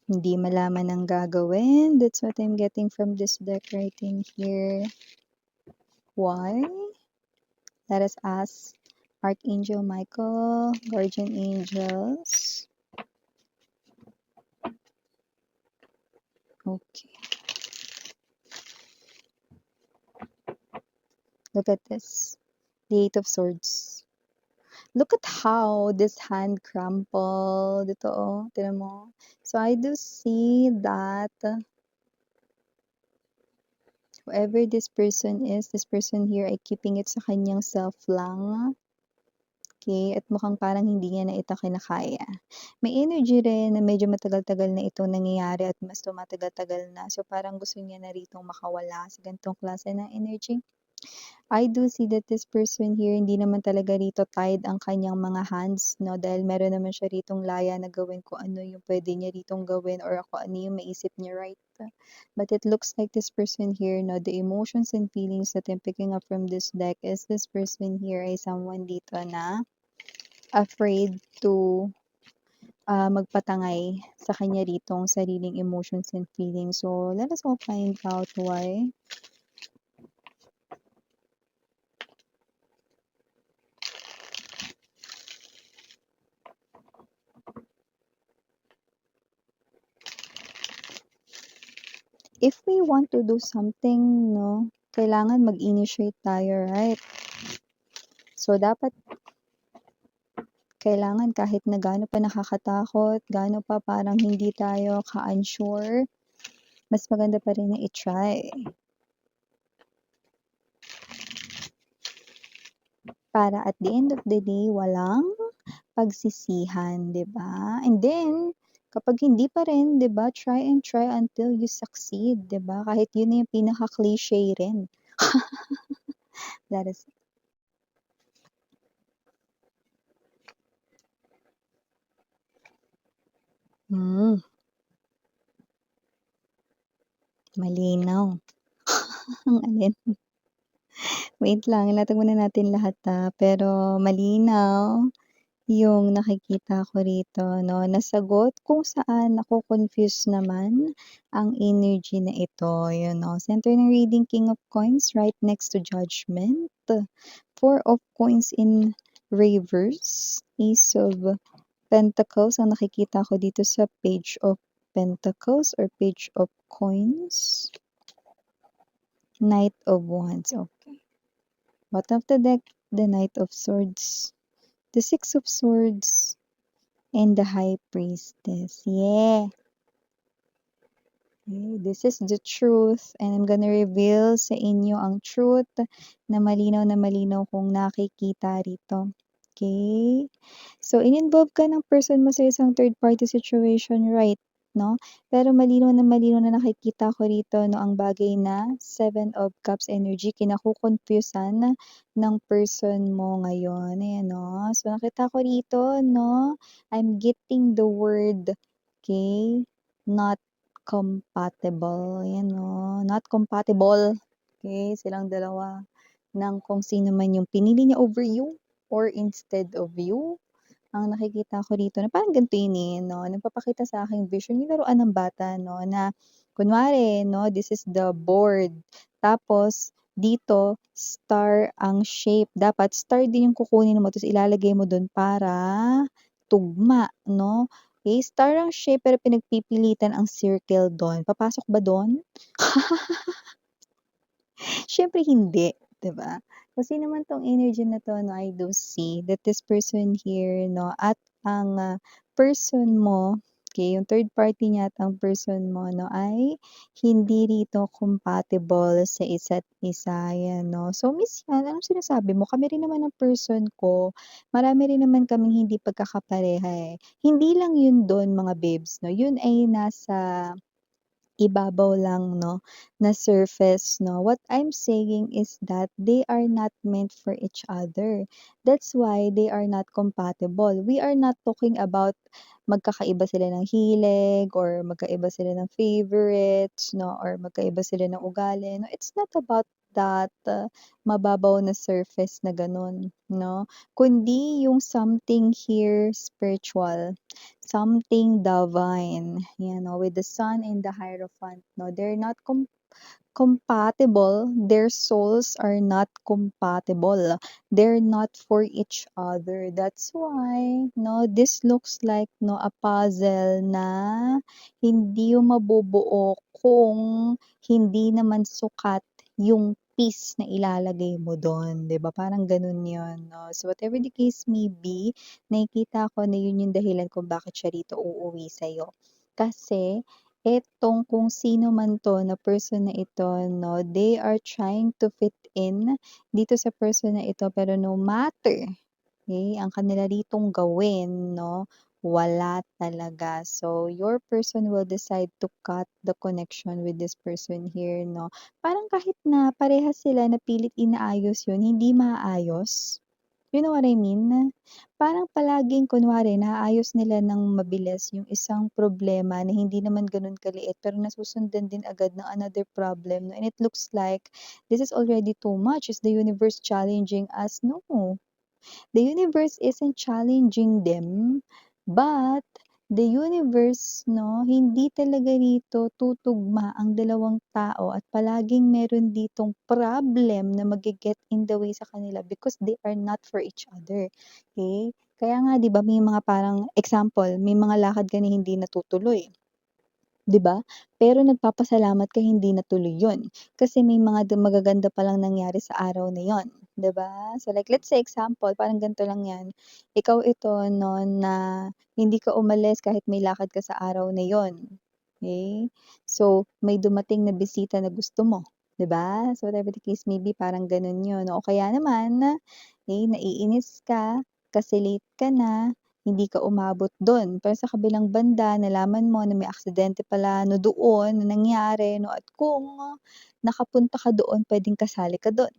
Hindi malaman ang gagawin. That's what I'm getting from this deck right in here. Why? Let us ask Archangel Michael, Guardian Angels. Okay. Look at this. The Eight of Swords. Look at how this hand crumpled. Ito, oh. Tignan mo. So, I do see that whoever this person is, this person here ay keeping it sa kanyang self lang. Okay, at mukhang parang hindi niya na ito kinakaya. May energy rin na medyo matagal-tagal na itong nangyayari at mas tumatagal-tagal na. So, parang gusto niya na ritong makawala sa ganitong klase ng energy. I do see that this person here, hindi naman talaga rito tied ang kanyang mga hands, no? Dahil meron naman siya ritong laya na gawin kung ano yung pwede niya ritong gawin or kung ano yung maisip niya, right? But it looks like this person here, no? The emotions and feelings that I'm picking up from this deck is this person here ay someone dito na afraid to magpatangay sa kanya ritong sariling emotions and feelings. So, let us all find out why. If we want to do something, no, kailangan mag-initiate tayo, right? So, dapat kailangan kahit na gaano pa nakakatakot, gaano pa parang hindi tayo ka-unsure, mas maganda pa rin na i-try. Para at the end of the day, walang pagsisihan, 'di ba? And then, kapag hindi pa rin, 'di ba, try and try until you succeed, 'di ba? Kahit yun na yung pinaka-cliche rin. That is Hmm, malinaw. Ang alin? Wait lang, ilatag muna natin lahat, pero malinaw yung nakikita ko rito 'no, na sagot kung saan nako-confuse naman ang energy na ito, yun 'no. Center ng reading, King of Coins right next to Judgment, Four of Coins in reverse, Ace of Pentacles ang nakikita ko dito sa Page of Pentacles or Page of Coins, Knight of Wands, okay. Bottom of the deck, the Knight of Swords, the Six of Swords, and the High Priestess. Yeah. Okay, this is the truth and I'm gonna reveal sa inyo ang truth na malinaw kong nakikita rito. Okay? So, in-involve ka ng person mo sa isang third party situation, right? No? Pero malinaw na nakikita ko rito no, ang bagay na Seven of Cups energy, kinakukonfusan ng person mo ngayon. Ayan, no? So, nakita ko rito, no? I'm getting the word, okay? Not compatible. Ayan, no? Not compatible. Okay? Silang dalawa ng kung sino man yung pinili niya over you or instead of you. Ang nakikita ko rito na parang ganito yun eh, no? Nagpapakita sa aking vision, yung laruan ng bata, no? Na, kunwari, no? This is the board. Tapos, dito, star ang shape. Dapat star din yung kukunin mo, tapos ilalagay mo dun para tugma, no? Okay, star ang shape pero pinagpipilitan ang circle doon. Papasok ba doon? Siyempre hindi, 'di ba? Kasi naman 'tong energy na 'to 'no, I do see that this person here 'no, at ang, person mo, okay, yung third party niya at ang person mo 'no, ay hindi rito compatible sa isa't isa, 'yan 'no. So, Miss yan, anong sinasabi mo? Kami rin naman ng person ko, marami rin naman kaming hindi pagkakapareha, eh. Hindi lang yun dun mga babes 'no, yun ay nasa ibabaw lang 'no, na surface 'no. What I'm saying is that they are not meant for each other. That's why they are not compatible. We are not talking about magkakaiba sila ng hilig or magkaiba sila ng favorites 'no, or magkaiba sila ng ugali 'no. It's not about that mababaw na surface na gano'n, 'no? Kundi yung something here spiritual, something divine, with the Sun and the Hierophant, 'no? They're not compatible, their souls are not compatible. They're not for each other. That's why, no, this looks like, no, a puzzle na hindi yung mabubuo kung hindi naman sukat yung piece na ilalagay mo doon, 'di ba? Parang gano'n 'yon, no? So whatever the case may be, nakikita ko na yun yung dahilan kung bakit siya rito uuwi sa'yo. Kasi etong kung sino man 'to na person na ito 'no, they are trying to fit in dito sa person na ito pero no matter, okey, ang kanila ritong gawin 'no, wala talaga. So, your person will decide to cut the connection with this person here 'no. Parang kahit na parehas sila na pilit inaayos yun, hindi maaayos. You know what I mean? Parang palaging kunwari naaayos nila ng mabilis yung isang problema na hindi naman gano'n kaliit pero nasusundan din agad ng another problem, no, and it looks like this is already too much. Is the universe challenging us? No. The universe isn't challenging them, but the universe 'no, hindi talaga rito tutugma ang dalawang tao at palaging meron ditong problem na magge-get in the way sa kanila because they are not for each other, okey? Kaya nga 'di ba may mga parang example, may mga lakad ka na hindi natutuloy. 'Di ba? Pero nagpapasalamat ka hindi natuloy yun, kasi may mga magaganda palang nangyari sa araw na yun, 'di ba? So, like let's say example, parang ganito lang 'yan, ikaw ito 'no, na hindi ka umalis kahit may lakad ka sa araw na yun, okey? So, may dumating na bisita na gusto mo, 'di ba? So, whatever the case may be, parang gano'n yun o kaya naman, naiinis ka kasi late ka na, hindi ka umabot dun. Pero sa kabilang banda nalaman mo na may aksidente pala 'no doon na nangyari 'no at kung nakapunta ka doon puwedeng kasali ka dun.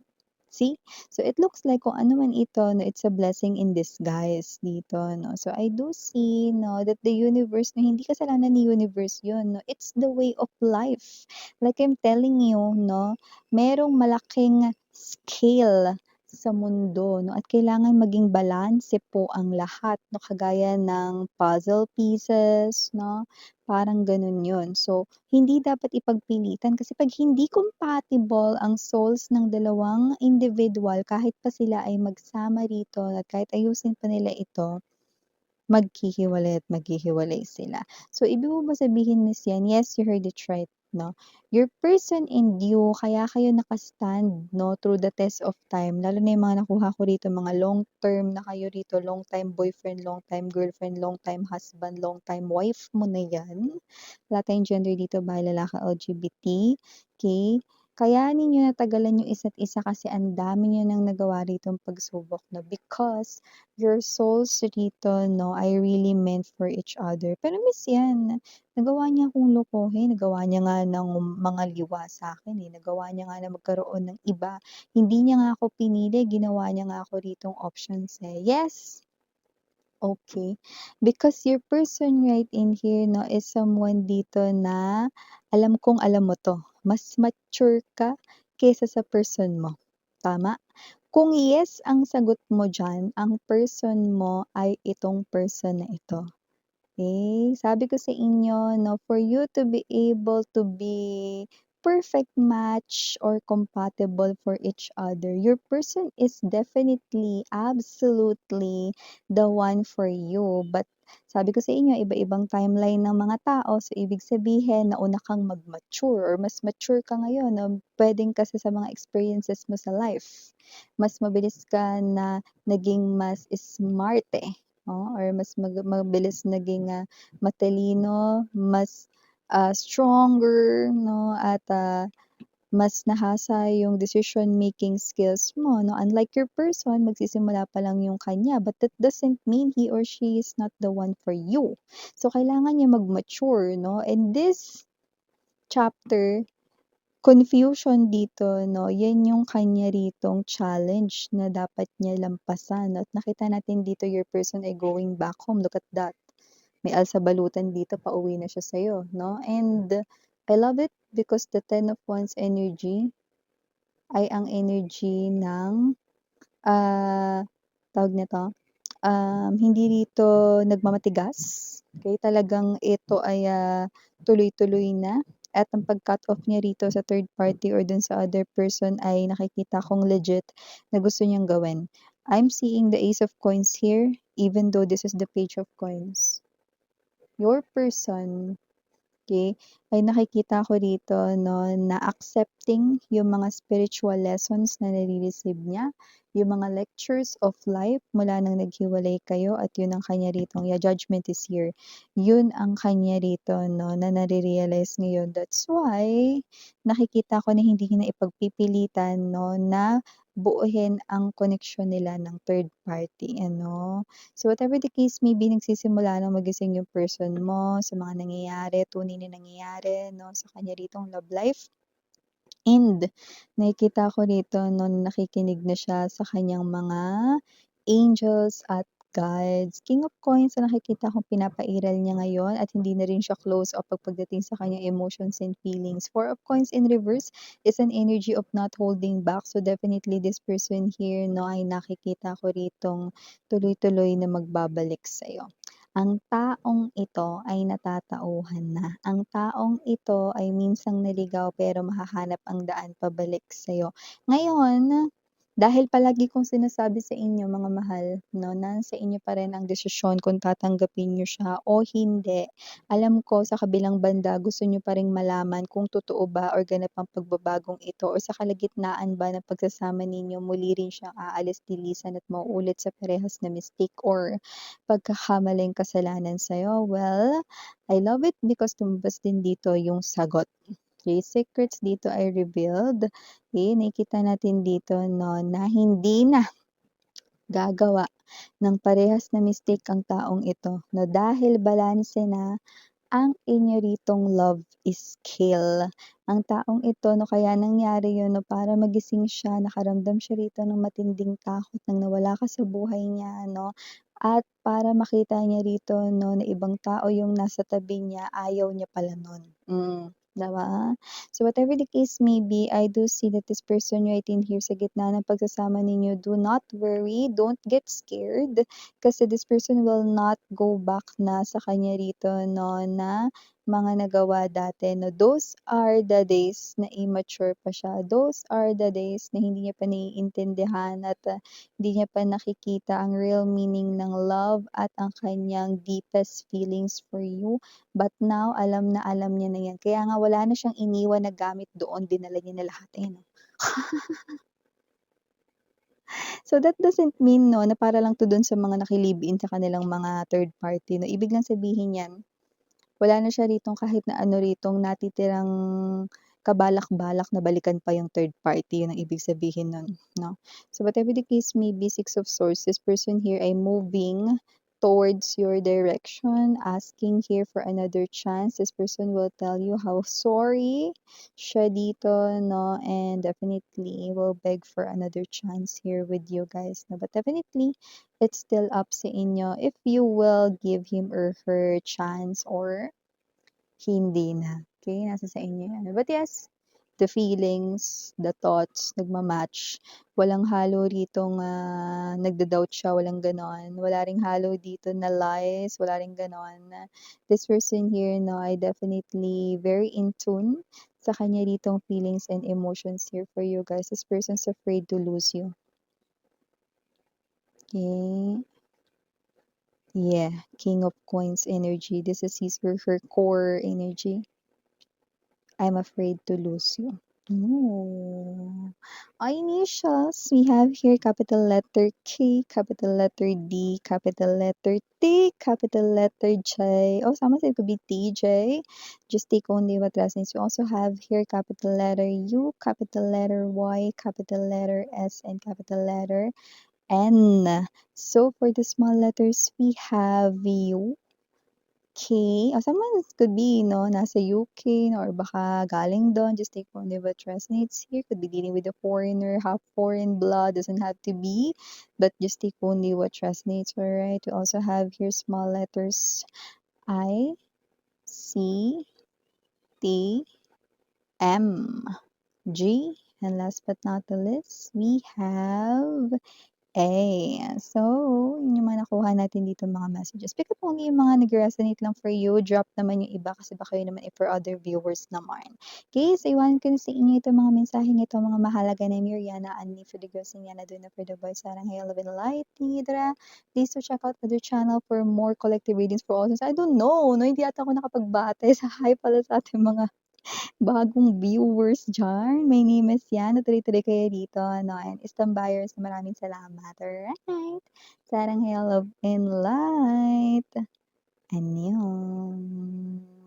See? So it looks like kung ano man ito 'no, it's a blessing in disguise dito 'no. So I do see 'no, that the universe na hindi kasalanan ni universe yun 'no, it's the way of life. Like I'm telling you 'no, merong malaking scale sa mundo 'no, at kailangan maging balanse po ang lahat 'no, kagaya ng puzzle pieces 'no, parang gano'n 'yun. So, hindi dapat ipagpilitan kasi 'pag hindi compatible ang souls ng dalawang individual kahit pa sila ay magsama rito at kahit ayusin pa nila ito, maghihiwalay at maghihiwalay sila. So, ibig mo ba sabihin, Miss Yan, yes, you heard it right, 'no? Your person and you, kaya kayo naka-stand 'no, through the test of time, lalo na yung mga nakuha ko rito, mga long term na kayo rito, long time boyfriend, long time girlfriend, long time husband, long time wife mo na 'yan. Wala tayong gender dito, bahay, lalaki, LGBT, okey? Kayanin niyo natagalan yung isa't isa kasi ang dami niyo ng nagawa ritong pagsubok 'no, because your souls rito 'no, ay really meant for each other. Pero Miss Yan, nagawa niya akong lokohin, nagawa niya nga ng mga liwa sa'kin, nagawa niya nga na magkaroon ng iba. Hindi niya nga ako pinili, ginawa niya nga ako ritong options, eh. Yes, okay. Because your person right in here 'no, is someone dito na alam kong alam mo 'to, mas mature ka kaysa sa person mo, tama? Kung yes ang sagot mo diyan, ang person mo ay itong person na ito. Okay, sabi ko sa inyo 'no, for you to be able to be perfect match or compatible for each other, your person is definitely, absolutely the one for you. But sabi ko sa inyo, iba-ibang timeline ng mga tao, so ibig sabihin nauna kang mag-mature or mas mature ka ngayon 'no, puwedeng kasi sa mga experiences mo sa life. Mas mabilis ka na naging mas smart, or mas mabilis naging, matalino, mas, stronger 'no at, mas nahasa yung decision making skills mo 'no. Unlike your person, magsisimula pa lang yung kanya, but that doesn't mean he or she is not the one for you. So kailangan niya mag-mature 'no, and this chapter, confusion dito 'no, 'yan yung kanya ritong challenge na dapat niya lampasan at nakita natin dito your person ay going back home, look at that. May alsabalutan dito, pauwi na siya sa'yo 'no, and I love it because the Ten of Wands energy, ay ang energy ng, tawag nito, hindi rito nagmamatigas, okay? Talagang ito ay, tuloy-tuloy na at ang pag-cut off niya rito sa third party or dun sa other person ay nakikita kong legit na gusto niyang gawin. I'm seeing the Ace of Coins here, even though this is the Page of Coins. Your person, okay, ay nakikita ko rito 'no, na accepting yung mga spiritual lessons na nare-receive niya, yung mga lectures of life mula nang naghiwalay kayo at yun ang kanya ritong, yeah, judgment is here. Yun ang kanya rito 'no, na nare-realize ngayon. That's why nakikita ko na hindi niya na ipagpipilitan 'no, na buuhin ang koneksyon nila ng third party ano. So whatever the case may be, nagsisimula ng magising yung person mo sa mga nangyayari, tunay na nangyayari 'no, sa kanya ritong love life. And nakikita ko rito 'no, nakikinig na siya sa kanyang mga angels at guides. King of Coins na nakikita kong pinapairal niya ngayon at hindi na rin siya close off pagdating sa kanyang emotions and feelings. Four of Coins in reverse is an energy of not holding back. So definitely this person here 'no, ay nakikita ko ritong tuloy-tuloy na magbabalik sa'yo. Ang taong ito ay natatauhan na. Ang taong ito ay minsang naligaw pero mahahanap ang daan pabalik sa'yo. Ngayon, dahil palagi kong sinasabi sa inyo mga mahal 'no, nasa inyo pa rin ang desisyon kung tatanggapin niyo siya o hindi. Alam ko sa kabilang banda gusto niyo pa ring malaman kung totoo ba or ganap ang pagbabagong ito or sa kalagitnaan ba ng pagsasama ninyo muli rin siyang aalis, tilisan at mauulit sa parehas na mistake or pagkakamaling kasalanan sa'yo? Well, I love it because lumabas din dito yung sagot. Okay, secrets dito ay revealed. Okay, nakikita natin dito 'no, na hindi na gagawa ng parehas na mistake ang taong ito 'no, dahil balanse na ang inyo ritong love scale. Ang taong ito 'no, kaya nangyari yun 'no, para magising siya, nakaramdam siya rito ng matinding takot nang nawala ka sa buhay niya 'no, at para makita niya rito 'no, na ibang tao yung nasa tabi niya, ayaw niya pala nun. 'Di ba? So whatever the case may be, I do see that this person right in here sa gitna ng pagsasama ninyo, do not worry, don't get scared, kasi this person will not go back na sa kanya rito 'no, na mga nagawa dati 'no. Those are the days na immature pa siya. Those are the days na hindi niya pa naiintindihan at, hindi niya pa nakikita ang real meaning ng love at ang kanyang deepest feelings for you. But now alam na alam niya na 'yan. Kaya nga wala na siyang iniwan na gamit doon, dinala niya na lahat, ayan, oh. So that doesn't mean 'no, na para lang 'to dun sa mga naki-live-in sa kanilang mga third party 'no. Ibig lang sabihin niyan, wala na siya ritong kahit na ano ritong natitirang kabalak-balak na balikan pa yung third party, yun ang ibig sabihin nun 'no. So whatever the case may be, Six of Swords, this person here ay moving towards your direction, asking here for another chance. This person will tell you how sorry siya dito 'no, and definitely will beg for another chance here with you guys 'no. But definitely, it's still up sa inyo if you will give him or her chance or hindi na. Okay, nasa sa inyo yan. But yes, the feelings, the thoughts, nagma-match. Walang halo ritong, nagda-doubt siya, walang gano'n. Wala ring halo dito na lies, wala ring gano'n. This person here 'no, ay definitely very in tune sa kanya ritong feelings and emotions here for you guys. This person's afraid to lose you. Okay. Yeah, King of Coins energy. This is his or her core energy. I'm afraid to lose you. Oh, initials. We have here capital letter K, capital letter D, capital letter T, capital letter J. Oh, someone said it could be TJ. Just take only what resonates. We also have here capital letter U, capital letter Y, capital letter S, and capital letter N. So for the small letters, we have U, K, or someone could be, nasa UK or baka galing dun, just take only what resonates here. Could be dealing with a foreigner, half foreign blood, doesn't have to be, but just take only what resonates, alright? We also have here small letters I, C, T, M, G, And last but not the least, we have A. So, yun yung mga nakuha natin dito mga messages. Pick up only yung mga nag-resonate lang for you. Drop naman yung iba kasi baka yun naman for other viewers naman. Okay, so iwan ko na sa inyo itong mga mensaheng ito, mga mahalaga na Miriana, Annie, for the girls and Yana, doon na for the boys. Sarang Hail, Love and Light, Nidra. Please to check out other channel for more collective readings for all. I don't know, no, hindi ata ako nakapagbate sa hi pala sa ating mga bagong viewers diyan. My name is Yan. Tuloy-tuloy kayo dito, no? And Buyers, maraming salamat. Alright. Sarang Hail, Love and Light. Annyeong.